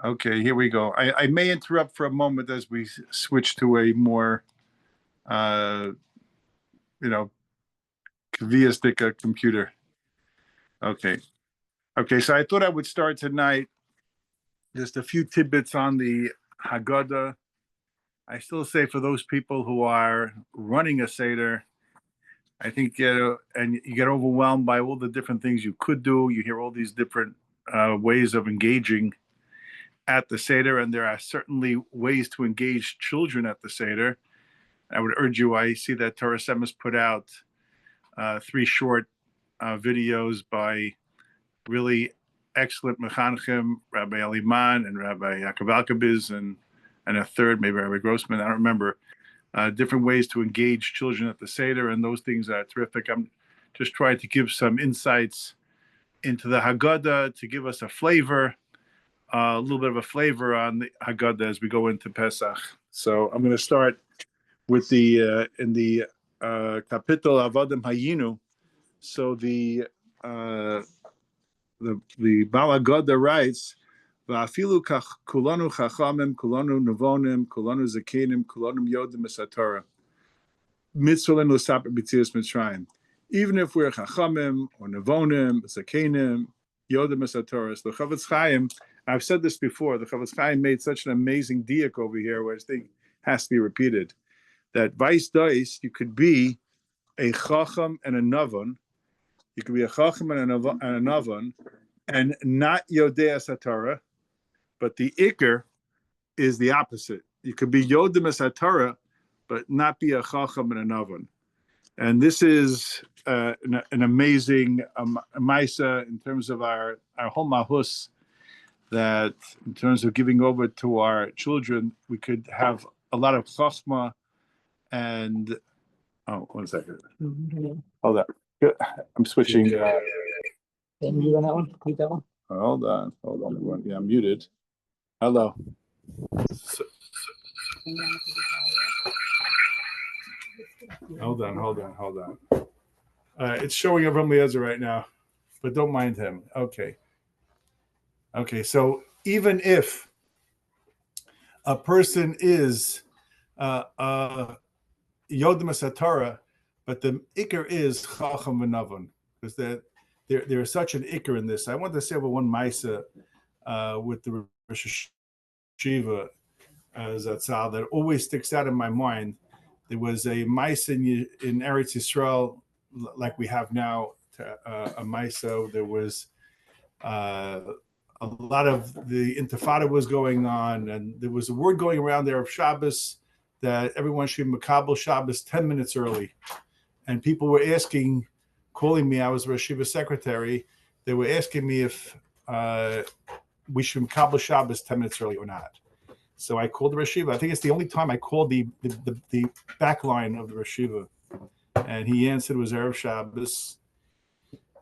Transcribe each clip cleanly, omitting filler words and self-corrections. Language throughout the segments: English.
Okay, here we go. I may interrupt for a moment as we switch to a more, Kaviastic computer. Okay. Okay, so I thought I would start tonight just a few tidbits on the Haggadah. I still say for those people who are running a Seder, I think, and you get overwhelmed by all the different things you could do. You hear all these different ways of engaging at the Seder, and there are certainly ways to engage children at the Seder. I would urge you, I see that Torah Sem has put out 3 short videos by really excellent mechanchim, Rabbi Aliman and Rabbi Yaakov Alkabiz, and a third, maybe Rabbi Grossman, I don't remember, different ways to engage children at the Seder, and those things are terrific. I'm just trying to give some insights into the Haggadah to give us a flavor, a little bit of a flavor on the Haggadah as we go into Pesach. So I'm going to start with the in the Kapitel Avodim Hayinu. So the Baal Haggadah writes, "Va'afilu kulanu chachamim, kulanu nevonim, kulanu zakenim, kulanu yodim esatorah, mitzvah l'saper b'tzias Mitzrayim." Even if we're chachamim or nevonim, zakenim, yodim esatorah. So the Chavetz Chaim, I've said this before, the Chavetz Chaim made such an amazing diak over here, where I think has to be repeated, that vice dice, you could be a chacham and a navon. You could be a chacham and a navon, and not yodei satorah, but the ikr is the opposite. You could be yodim satorah, but not be a chacham and a navon. And this is an amazing maisa in terms of our whole mahus, that in terms of giving over to our children, we could have a lot of chachma and, 1 second. Hold on. I'm switching. Can you do that one? Click that one. Hold on, everyone. Yeah, I'm muted. Hello. Hold on. It's showing Avram Eliezer right now, but don't mind him. Okay. So even if a person is Yodim Satorah, but the ikr is Chacham v'Navon, because there is such an ikr in this. I want to say about one Maisa with the Rosh Hashiva Zatzal that always sticks out in my mind. There was a Maisa in Eretz Yisrael, like we have now, a Maisa. There was a lot of the Intifada was going on, and there was a word going around there of Shabbos that everyone should makabel Shabbos 10 minutes early. And people were calling me, I was Rosh Hashiva secretary, they were asking me if we should makabel Shabbos 10 minutes early or not. So I called the Rosh Hashiva. I think it's the only time I called the back line of the Rosh Hashiva. And he answered, it was Erev Shabbos.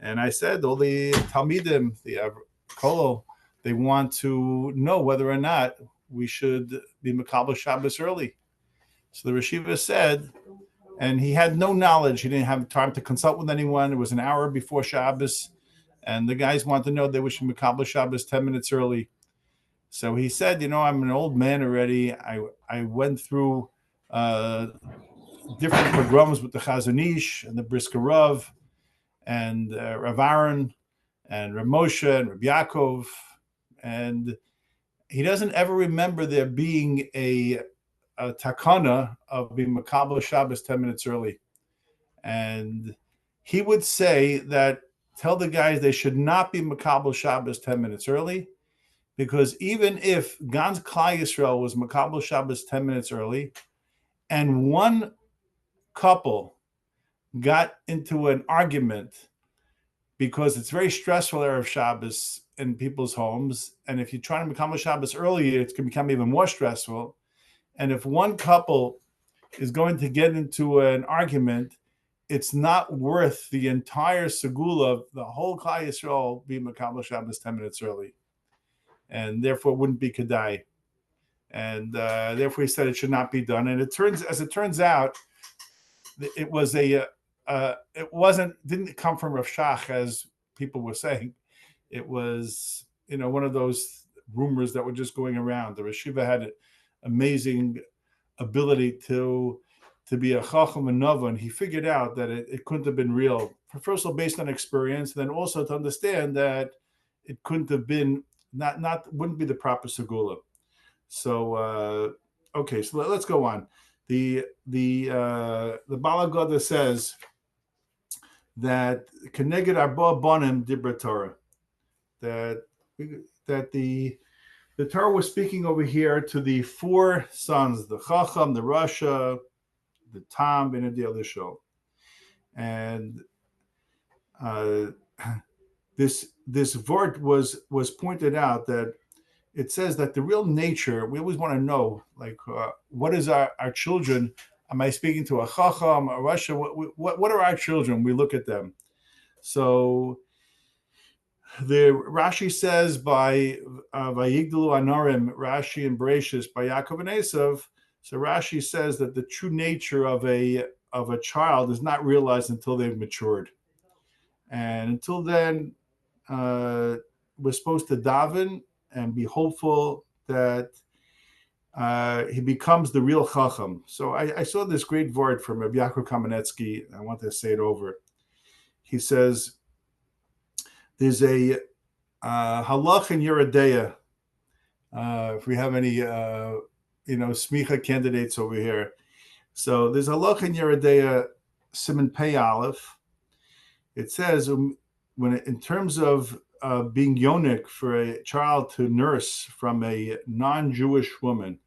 And I said, all the Talmidim, the Kolo, they want to know whether or not we should be makabel Shabbos early. So the Rosh Hashiva said, and he had no knowledge. He didn't have time to consult with anyone. It was an hour before Shabbos, and the guys wanted to know they wish makabel Shabbos 10 minutes early. So he said, I'm an old man already. I went through different pogroms with the Chazon Ish and the Brisker Rav and Rav Aaron and Rav Moshe and Rav Yaakov, and he doesn't ever remember there being a takana of being makabel Shabbos 10 minutes early. And he would say that, tell the guys they should not be makabel Shabbos 10 minutes early, because even if Gans Klal Yisrael was makabel Shabbos 10 minutes early, and one couple got into an argument, because it's very stressful Erev Shabbos in people's homes, and if you try to makabel Shabbos early, it can become even more stressful. And if one couple is going to get into an argument, it's not worth the entire segula of the whole Klal Yisrael being makabel Shabbos 10 minutes early. And therefore it wouldn't be kedai. And therefore he said it should not be done. And as it turns out, it didn't come from Rav Shach, as people were saying. It was, one of those rumors that were just going around. The Rashiva had amazing ability to be a chacham and nava, and he figured out that it couldn't have been real. First of all, based on experience, then also to understand that it couldn't have been wouldn't be the proper segula. So okay, so let's go on. The Bala Gada says that Keneged Arba Bonim Dibra Torah, that the Torah was speaking over here to the four sons, the Chacham, the Rasha, the Tam, and the Elisho. And this vort was pointed out that it says that the real nature, we always want to know, like, what is our children? Am I speaking to a Chacham, a Rasha? What are our children? We look at them. So the Rashi says by Vayigdalu Anorim, Rashi and Bereshis by Yaakov and Esav. So Rashi says that the true nature of a child is not realized until they've matured, and until then, we're supposed to daven and be hopeful that he becomes the real Chacham. So I saw this great word from Rabbi Yaakov Kamenetsky. I want to say it over. He says there's a halach in Yeredeya. If we have any, smicha candidates over here. So there's halach in Yeredeya, Siman Pei Aleph. It says in terms of being yonik for a child to nurse from a non-Jewish woman,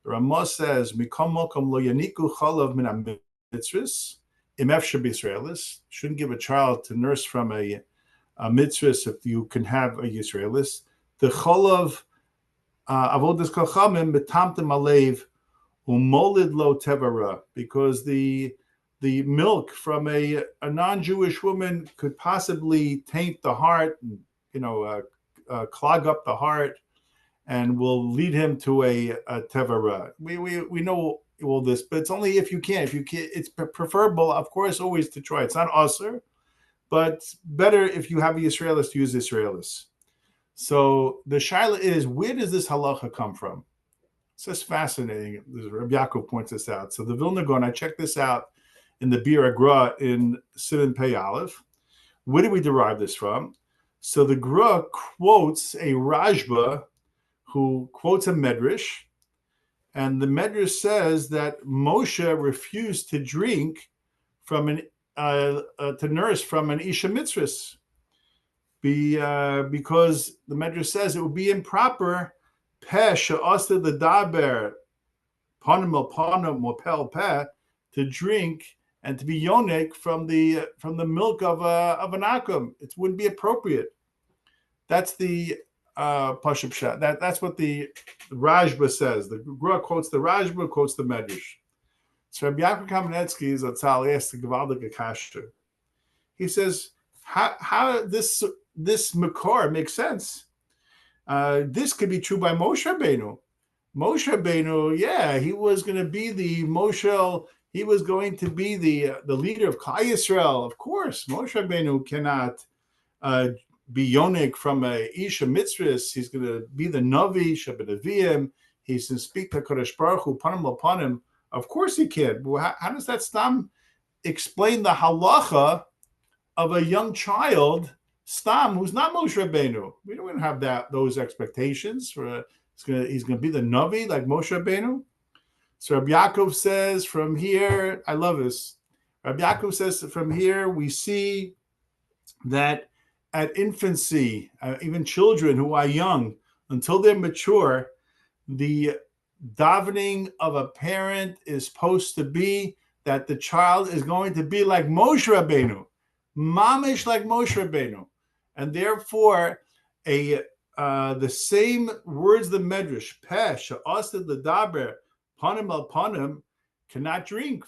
the Ramah says, "Mikom mokom lo yaniku chalav min mitzvahs imef shebisraelis." Shouldn't give a child to nurse from a mitzvahs if you can have a Yisraelis. The chalav avodas kachamim betamtem alev umolid lo tevara, because the milk from a non-Jewish woman could possibly taint the heart, clog up the heart, and will lead him to a tevara. We know all this, but it's only if you can. It's preferable, of course, always to try. It's not usher, but better if you have a Yisraelis to use Yisraelis. So the shaila is, where does this halacha come from? It's just fascinating. Rabbi Yaakov points this out. So the Vilna Gaon, I checked this out in the Bir Agra in Siman Pei Aleph. Where do we derive this from? So the Gra quotes a Rajba who quotes a Medrash, and the Medrash says that Moshe refused to drink from to nurse from an Isha Mitzvahs, because the Medrash says it would be improper peh she'aseh l'daber panim el panim mopel peh, to drink and to be yonik from the milk of an akum. It wouldn't be appropriate. That's the Pashup Shat. That's what the Rajba says. The Gra quotes the Rajba, quotes the Medrash. So Rabbi Yaakov Kamenetsky is a tzal asked the Gevaldik Akashta. He says, how this Makor makes sense. This could be true by Moshe Rabbeinu. Moshe Rabbeinu, yeah, he was going to be the Moshe. He was going to be the leader of Klal Yisrael. Of course, Moshe Rabbeinu cannot be yonik from a Isha Mitzvahs. He's going to be the Navi, Shabbat Aviyim. He's going to speak to Kodesh Baruch Hu, Panim L'Panim. Of course he can. But how does that stam explain the halacha of a young child, stam, who's not Moshe Rabbeinu? We don't have those expectations. He's going to be the Navi like Moshe Rabbeinu. So Rabbi Yaakov says from here, I love this. Rabbi Yaakov says from here we see that at infancy, even children who are young, until they're mature, the davening of a parent is supposed to be that the child is going to be like Moshe Rabbeinu, mamish like Moshe Rabbeinu, and therefore the same words the Medrash peh she'aseh l'daber panim al panim cannot drink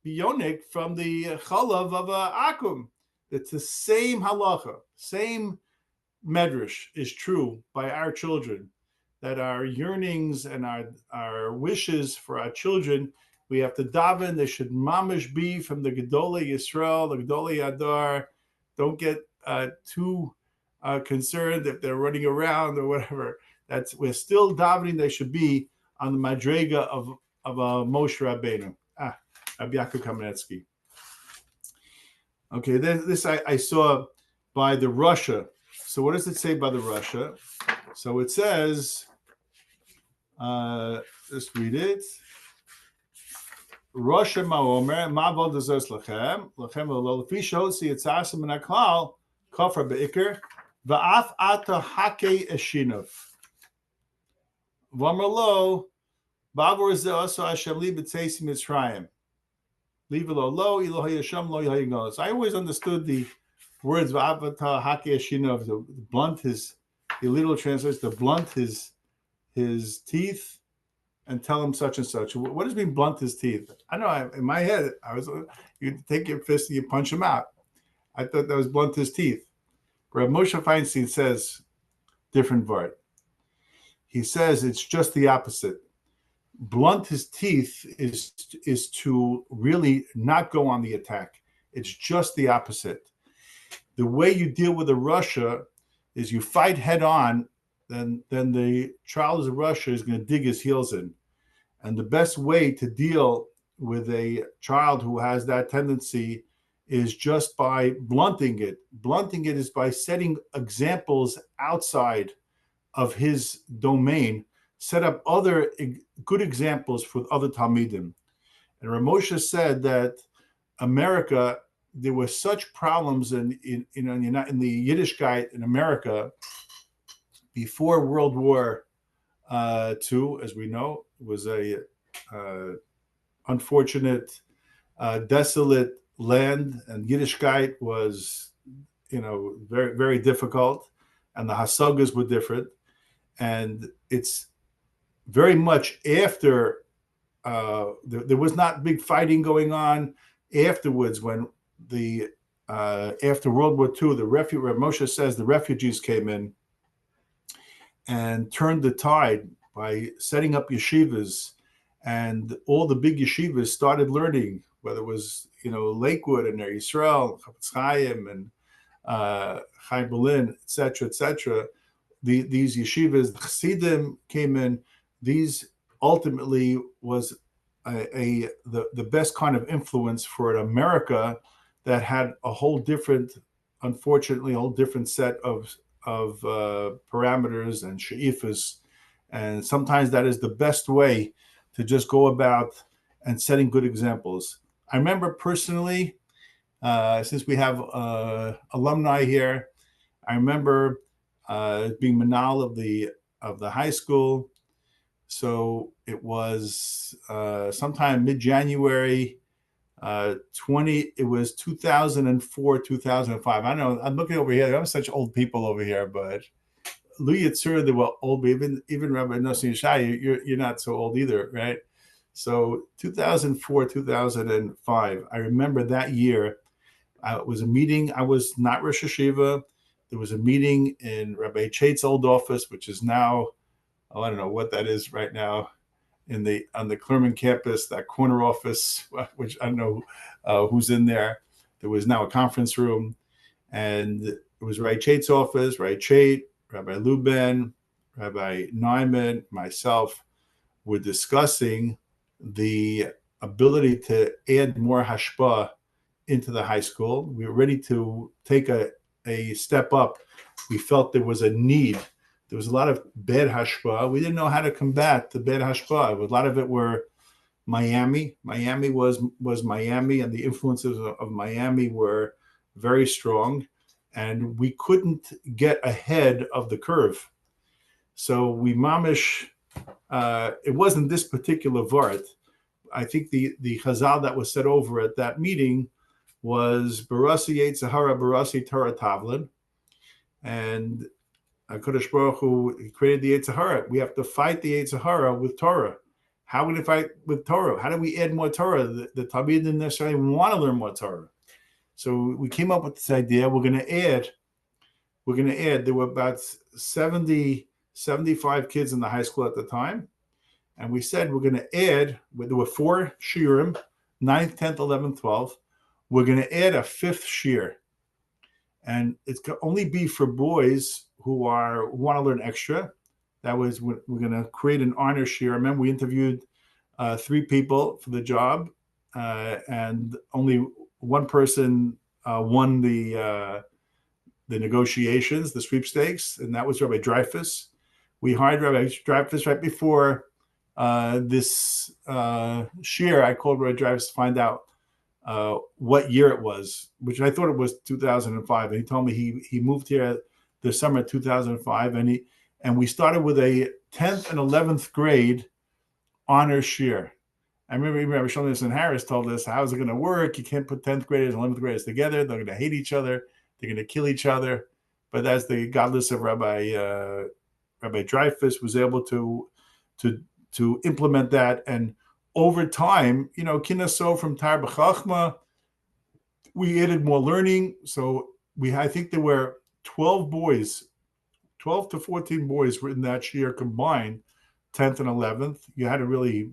bionik from the chalav of a akum. It's the same halacha, same Medrash is true by our children, that our yearnings and our wishes for our children, we have to daven. They should mamish be from the Gedolei Yisrael, the Gedolei Adar. Don't get too concerned if they're running around or whatever. We're still davening. They should be on the madrega of Moshe Rabbeinu. Rabbi Yaakov Kamenetsky. Okay, then this I saw by the Russia. So what does it say by the Russia? So it says, just read it. Russia Ma'omer Ma'avod Dezos Lachem Lachem Lefi Shotzi Yitzasem Min HaKlal Kofar Be'ikr Va'af Ata Hake Eshinov V'amar Lo Ba'avor Ze Oso Hashem Li B'Tzeisi Mitzrayim Leave Lo Lo Elohe Hashem Lo Yehi Yignos. I always understood the words Va'af Ata Hake Eshinov to blunt his, the literal translates to blunt his teeth and tell him such and such. What does mean blunt his teeth? I know in my head, you take your fist and you punch him out. I thought that was blunt his teeth. Rav Moshe Feinstein says different word. He says it's just the opposite. Blunt his teeth is to really not go on the attack. It's just the opposite. The way you deal with a Russia is you fight head on, then the child of Russia is going to dig his heels in. And the best way to deal with a child who has that tendency is just by blunting it. Blunting it is by setting examples outside of his domain, set up other good examples for other Talmidim. And Ramosha said that America, there were such problems in the Yiddishkeit in America before World War II, as we know, was a unfortunate, desolate land, and Yiddishkeit was, very, very difficult, and the Hasagas were different. And it's very much after, there was not big fighting going on afterwards when after World War II, Moshe says the refugees came in and turned the tide by setting up yeshivas, and all the big yeshivas started learning, whether it was Lakewood and Ner Yisrael, Chafetz Chaim and Chaim Berlin, etc. These yeshivas, the Chassidim came in. These ultimately was the best kind of influence for an America that had unfortunately, a whole different set of parameters and she'ifas, and sometimes that is the best way to just go about and setting good examples. I remember personally, since we have alumni here, I remember being manal of the high school. So it was sometime mid-January, it was 2004, 2005. I know I'm looking over here. I'm such old people over here, but Lu Yitzur, they were old. Even Rabbi Nossi Yeshai, you're not so old either, right? So 2004, 2005. I remember that year. It was a meeting. I was not Rosh Hashiva. There was a meeting in Rabbi Chait's old office, which is now, I don't know what that is right now, on the Clermont campus, that corner office, which I don't know who's in there. There was now a conference room, and it was Rabbi Chait's office. Rabbi Chait, Rabbi Luben, Rabbi Neumann, myself were discussing the ability to add more hashpah into the high school. We were ready to take a step up. We felt there was a need. There was a lot of bad hashpah. We didn't know how to combat the bad hashpah. A lot of it were Miami. Miami was Miami, and the influences of Miami were very strong, and we couldn't get ahead of the curve. So we mamish, it wasn't this particular vart. I think the chazal that was said over at that meeting was Barasi Yetzahara, Barasi Torah Tavlin, and HaKadosh Baruch Hu created the Yetzahara. We have to fight the Yetzahara with Torah. How are we going to fight with Torah? How do we add more Torah? The Talmid didn't necessarily want to learn more Torah. So we came up with this idea. We're going to add, there were about 70, 75 kids in the high school at the time. And we said we're going to add, there were 4 shiurim, 9th, 10th, 11th, 12th. We're going to add a 5th shiur. and it can only be for boys who want to learn extra. That was we're going to create an honor shir. I remember we interviewed 3 people for the job, and only one person won the negotiations, the sweepstakes, and that was Rabbi Dreyfus. We hired Rabbi Dreyfus right before this shir. I called Rabbi Dreyfus to find out what year it was, which I thought it was 2005. And he told me he moved here the summer of 2005, and we started with a 10th and 11th grade honor shir. I remember even Rabbi Shlomo Harris told us, how's it going to work? You can't put 10th graders and 11th graders together. They're going to hate each other. They're going to kill each other. But as the godless of Rabbi Dreyfus was able to implement that, and over time, Kinaso from Tar B'Chachma, we added more learning. So I think there were 12 to 14 boys were in that year combined, 10th and 11th. You had to really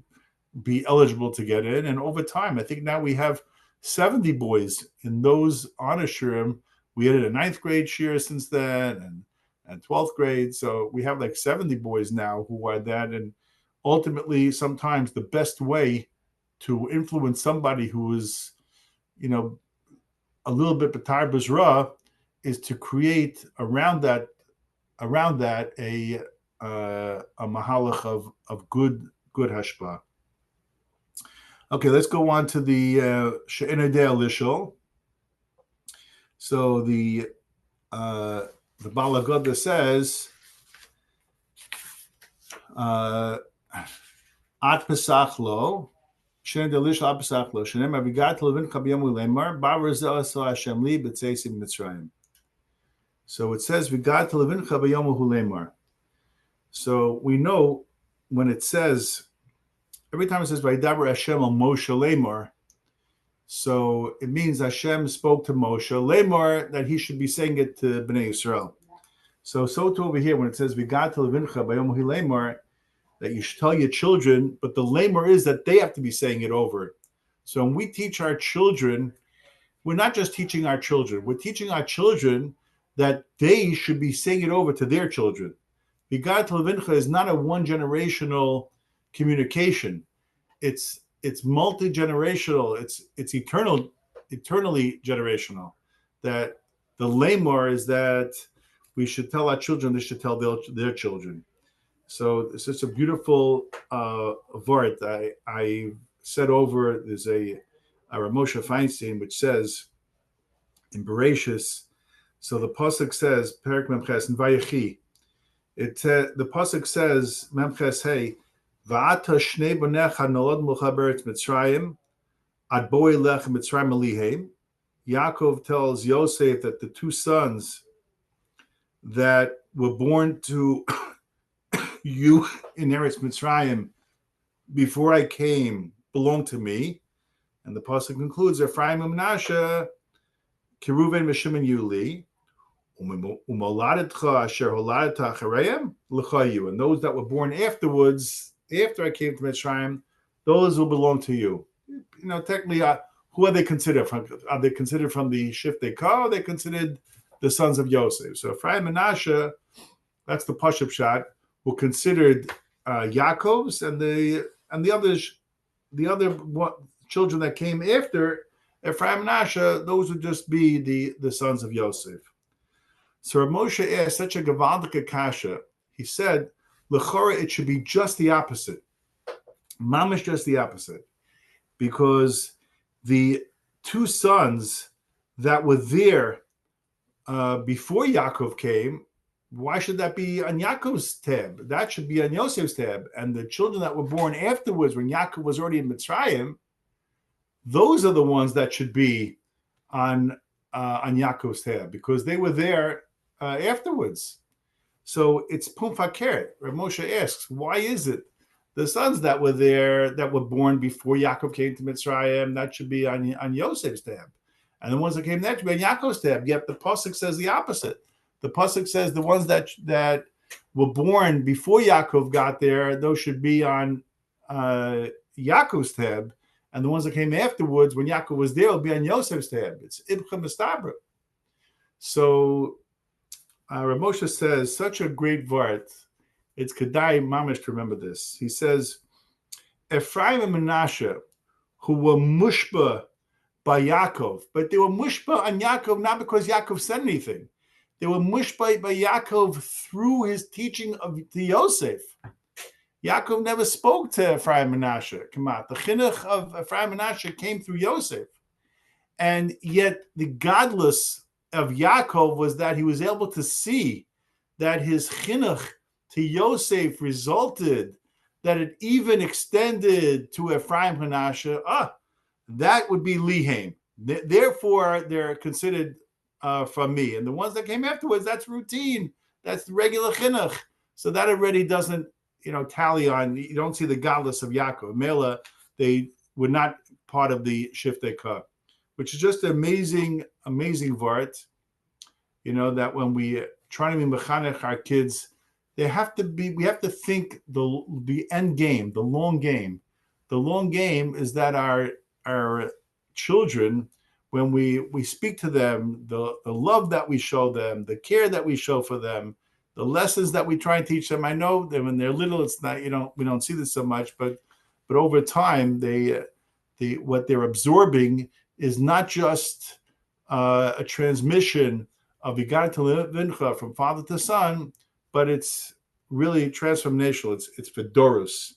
be eligible to get in. And over time, I think now we have 70 boys in those honor shirim. We added a 9th grade shir since then, and 12th grade. So we have like 70 boys now who are that. And ultimately, sometimes the best way to influence somebody who is, a little bit b'tar b'zra is to create around that a mahalach of good hashpah. Okay, let's go on to the she'enei dea lishol. So the Baal Haggadah says, At Pesach lo, she'enei dea lishol at Pesach lo, she'nemar v'gat levincha b'yom u'lemar, ba'ar zeh asa Hashem li b'tzeisim Mitzrayim. So it says, v'gat levincha b'yom u'lemar. So we know when it says, every time it says, Vaydaber Hashem al Moshe lemar, so it means Hashem spoke to Moshe lemar, that he should be saying it to Bnei Yisrael. So too over here, when it says, v'gat levincha b'yom u'lemar, that you should tell your children, but the lemar is that they have to be saying it over. So when we teach our children, we're not just teaching our children, we're teaching our children that they should be saying it over to their children. V'gat levincha is not a one-generational communication. It's multi-generational. It's eternally generational. That the lemar is that we should tell our children, they should tell their children. So it's just a beautiful vart. I said over, there's a Rav Moshe Feinstein, which says in Bereshis, so the pasuk says, Perek Memches in Vayechi, the pasuk says, Memches hey, Va'ata shnei bonecha nolad mucha beretz Mitzrayim, ad boi lech Mitzrayim alihem. Yaakov tells Yosef that the 2 sons that were born to you in Eretz Mitzrayim before I came belong to me. And the pasuk concludes, Ephraim and Menashe, Kiruven Meshim Yuli, Umoladetcha asher holadeta achareim l'chayu. And those that were born afterwards, after I came to Mitzrayim, those will belong to you. Technically, who are they considered from? Are they considered from the Shiftei Ka? Or are they considered the sons of Yosef? So Ephraim and Menashe, that's the Pashup shot, were considered Yaakov's, and the other children that came after Ephraim and Menashe, those would just be the sons of Yosef. So Rav Moshe asked such a gavaldik kasha. He said, L'chora, it should be just the opposite. Mamish, just the opposite. Because the 2 sons that were there before Yaakov came, why should that be on Yaakov's tab? That should be on Yosef's tab. And the children that were born afterwards, when Yaakov was already in Mitzrayim, those are the ones that should be on Yaakov's tab, because they were there afterwards. So it's Pum Fakert. Rav Moshe asks, why is it the sons that were there, that were born before Yaakov came to Mitzrayim, that should be on Yosef's tab? And the ones that came next should be on Yaakov's tab. Yet the pasuk says the opposite. The pasuk says the ones that were born before Yaakov got there, those should be on Yaakov's tab. And the ones that came afterwards, when Yaakov was there, will be on Yosef's tab. It's Ibcha Mistabra. So Rav Moshe says, such a great vart. It's Kedai Mamish to remember this. He says, Ephraim and Menashe, who were mushba by Yaakov, but they were mushba on Yaakov not because Yaakov said anything. They were mushba by Yaakov through his teaching to Yosef. Yaakov never spoke to Ephraim and Menashe. Come out. The chinuch of Ephraim and Menashe came through Yosef. And yet the godless of Yaakov was that he was able to see that his chinuch to Yosef resulted, that it even extended to Ephraim and Menashe. That would be lihaim. Therefore, they're considered from me. And the ones that came afterwards, that's routine. That's the regular chinuch. So that already doesn't, tally on. You don't see the godless of Yaakov. Mela, they were not part of the Shiftei Ka, which is just an amazing, amazing vart. That when we try to be mechanech our kids, we have to think the end game, the long game. The long game is that our children, when we speak to them, the love that we show them, the care that we show for them, the lessons that we try and teach them. I know that when they're little, it's not, we don't see this so much, but over time, what they're absorbing is not just a transmission of Haggadah to Vincha from father to son, but it's really transformational. It's Fedorus.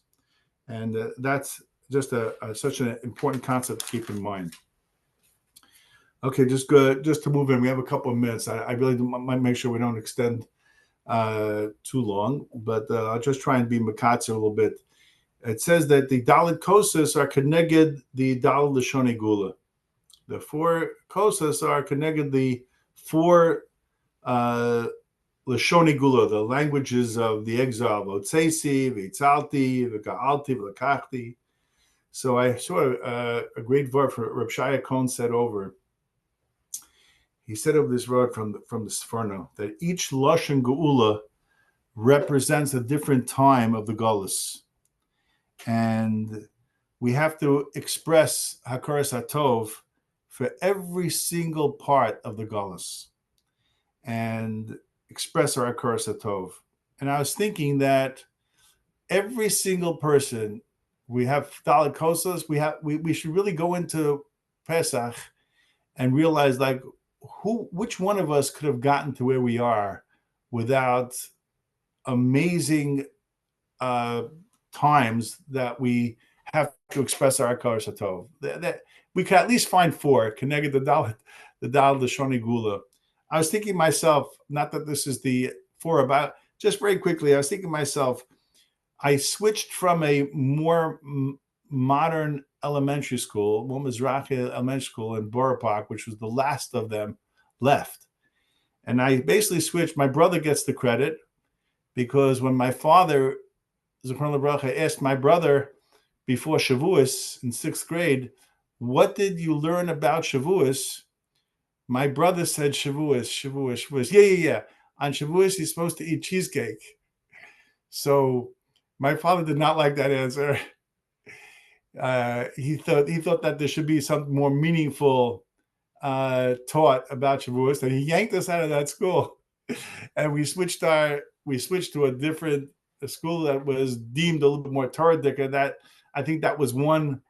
And that's just such an important concept to keep in mind. Okay, just to move in. We have a couple of minutes. I really might make sure we don't extend too long, but I'll just try and be makatzer a little bit. It says that the Dalit Kosas are connected the Dalit Lashoni Gula. The 4 Kosas are connected the 4 Lashoni Gula, the languages of the exile, Votsesi, Vitzalti, V'Ga'alti, V'Lakachti. So I saw a great word for Reb Shaya Cohn said over. He said of this word from the Sforno that each Lashon Geula represents a different time of the Galus. And we have to express Hakaras HaTov for every single part of the Galus and express our Hakaras HaTov. And I was thinking that every single person, we have Dalit Kosas, we should really go into Pesach and realize which one of us could have gotten to where we are without amazing times that we have to express our Hakaras HaTov. That we could at least find 4 connected the Dalit Lashoni Gula. I was thinking myself, not that this is the 4 about, just very quickly, I was thinking myself, I switched from a more modern elementary school, Mizrahi Elementary School in Borough Park, which was the last of them left. And I basically switched. My brother gets the credit because when my father, Zichron Lebracha, asked my brother before Shavuos in 6th grade, what did you learn about Shavuos? My brother said Shavuos. Yeah. On Shavuos, you're supposed to eat cheesecake. So my father did not like that answer. He thought that there should be something more meaningful taught about Shavuos, and he yanked us out of that school, and we switched to a different school that was deemed a little bit more Torah-dik, and that I think that was one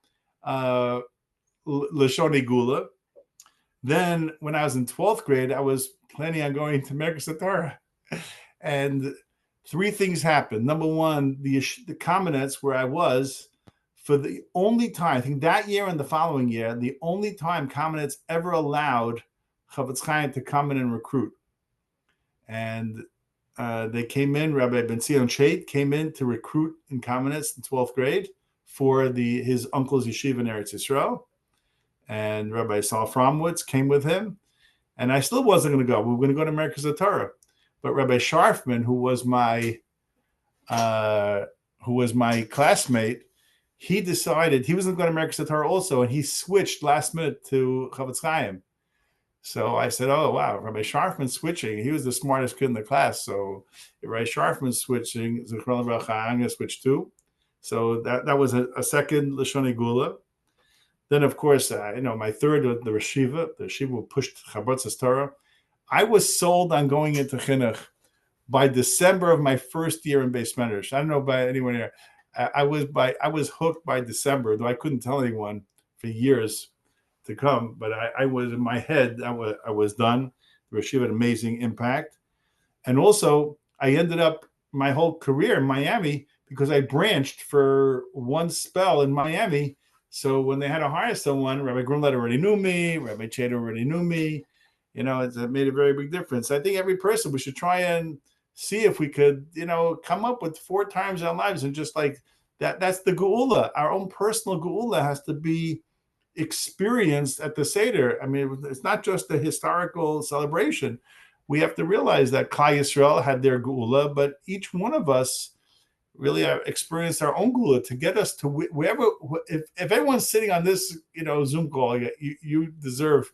Lashoni Gula. Then when I was in 12th grade, I was planning on going to Merkez Torah, and 3 things happened. Number one, the Kamenetz where I was, for the only time, I think that year and the following year, the only time Kamenetz ever allowed Chavetz Chaim to come in and recruit. And they came in, Rabbi Ben Zion Chait came in to recruit in Kamenetz in 12th grade for his uncle's yeshiva in Eretz Yisrael. And Rabbi Saul Fromwitz came with him. And I still wasn't going to go. We were going to go to Merkez Torah. But Rabbi Sharfman, who was my classmate, he decided he was going to Merkez Torah also, and he switched last minute to Chavetz Chaim. So I said, "Oh wow, Rabbi Sharfman switching. He was the smartest kid in the class. So Rabbi Sharfman switching, Zichron Lebracha, I'm going to switch too." So that was a second Lashoni Gula. Then of course, my third, the Yeshiva pushed Chabotzas Torah. I was sold on going into chinuch by December of my first year in Beis Medrash. I don't know about anyone here. I was hooked by December, though I couldn't tell anyone for years to come. But I was in my head. I was done. The Rashiva had an amazing impact, and also I ended up my whole career in Miami because I branched for one spell in Miami. So when they had to hire someone, Rabbi Grunlett already knew me. Rabbi Chater already knew me. It made a very big difference. I think every person, we should try and see if we could, come up with 4 times in our lives and just like that. That's the geula. Our own personal geula has to be experienced at the Seder. I mean, it's not just a historical celebration. We have to realize that Klal Yisrael had their geula, but each one of us really experienced our own geula to get us to wherever. If everyone's sitting on this, Zoom call, you deserve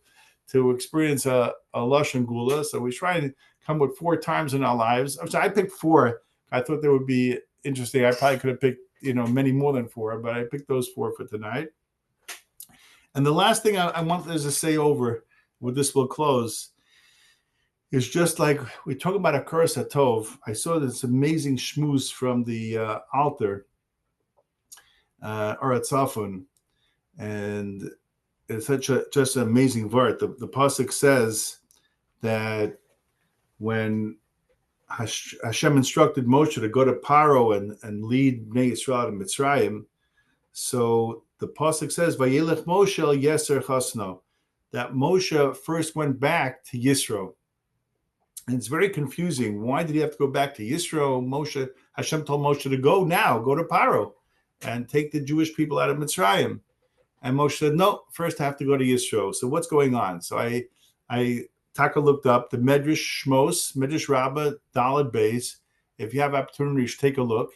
to experience a lashon geula. So we try to come with 4 times in our lives. I picked 4. I thought they would be interesting. I probably could have picked, many more than 4, but I picked those 4 for tonight. And the last thing I want to say over, with this we'll close, is just like we talk about a Hakaras HaTov. I saw this amazing shmooze from the altar, Oretz Safon, and it's just an amazing vart. The pasuk says that when Hashem instructed Moshe to go to Paro and lead Bnei Yisrael to Mitzrayim, so the pasuk says, "Vayelech Moshe el Yeser Chasno," that Moshe first went back to Yisro. And it's very confusing. Why did he have to go back to Yisro? Hashem told Moshe to go to Paro and take the Jewish people out of Mitzrayim. And Moshe said, no, first I have to go to Yisro. So what's going on? So Taka looked up the Medrash Shmos, Medrash Rabbah, Daled Beis. If you have opportunity, you should take a look.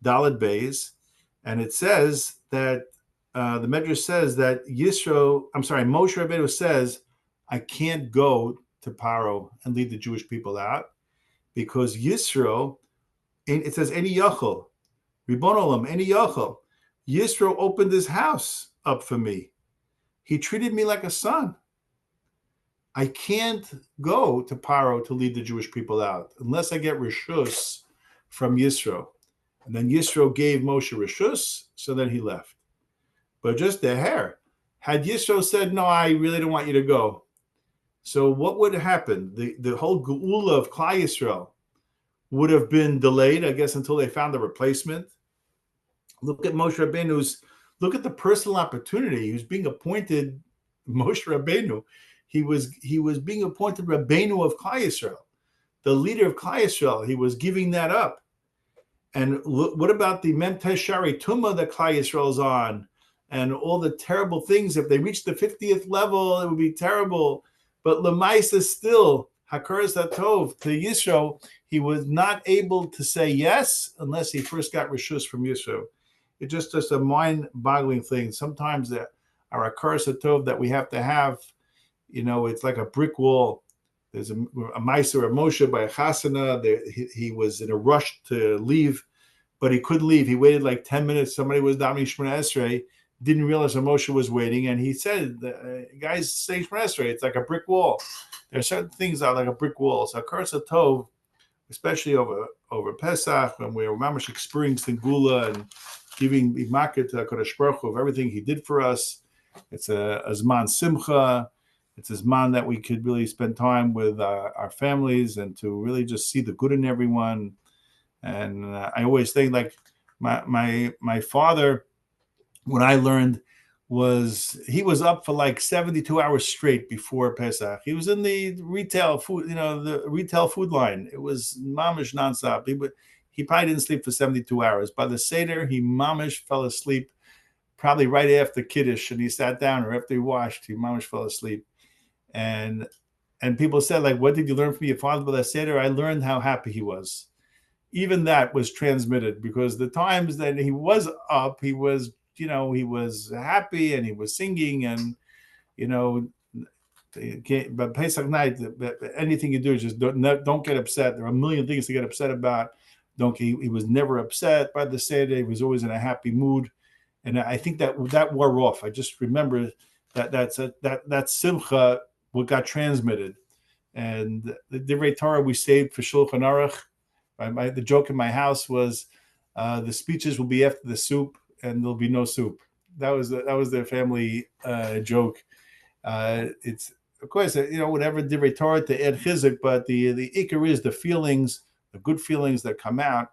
Daled Beis. And it says that the Medrash says that Moshe Rabbeinu says, I can't go to Paro and lead the Jewish people out because Yisro, it says, Eni Yachol, Ribon Olam, Eni Yachol. Yisro opened his house up for me. He treated me like a son. I can't go to Paro to lead the Jewish people out unless I get Rishus from Yisro. And then Yisro gave Moshe Rishus, so then he left. But just the hair. Had Yisro said, no, I really don't want you to go. So what would happen? The whole geula of Klal Yisrael would have been delayed, I guess, until they found a replacement. Look at Moshe Rabbeinu's, look at the personal opportunity. He was being appointed Moshe Rabbeinu. He was being appointed Rabbeinu of Klal Yisrael, the leader of Klal Yisrael. He was giving that up. And what about the Mem Teshari Tumah that Klal Yisrael is on, and all the terrible things? If they reach the 50th level, it would be terrible. But Lemaisa still, Hakaras HaTov to Yisro, he was not able to say yes unless he first got Rishus from Yisro. It's just a mind-boggling thing. Sometimes our Hakaras HaTov that we have to have, it's like a brick wall. There's a Meiser of Moshe by a Chasana. He was in a rush to leave, but he couldn't leave. He waited like 10 minutes. Somebody was davening Shemona Esrei, didn't realize that Moshe was waiting, and he said, guys, say Shemona Esrei, it's like a brick wall. There are certain things that are like a brick wall. So Hakaras HaTov, especially over Pesach, when we're mamash experiencing Gula and giving Imaket to HaKadosh Baruch Hu of everything he did for us, it's a Zman Simcha. It's a Zman that we could really spend time with our families and to really just see the good in everyone. And I always think like my father, what I learned was he was up for like 72 hours straight before Pesach. He was in the retail food, the retail food line. It was mamish nonstop. He probably didn't sleep for 72 hours. By the Seder, he mamish fell asleep probably right after Kiddush, and he sat down, or after he washed, he mamish fell asleep. And people said, like, what did you learn from your father by the Seder? I learned how happy he was. Even that was transmitted, because the times that he was up, he was, he was happy and he was singing, and, but Pesach night, anything you do, just don't get upset. There are a million things to get upset about. He was never upset by the Seder. He was always in a happy mood. And I think that wore off. I just remember that simcha, what got transmitted. And the Divrei Torah we saved for Shulchan Aruch. The joke in my house was the speeches will be after the soup, and there'll be no soup. That was their family joke. It's of course whatever Divrei Torah to add chizuk, but the ikar is the feelings, the good feelings that come out,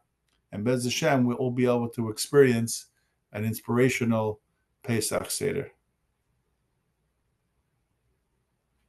and Bez Hashem we'll all be able to experience an inspirational Pesach Seder.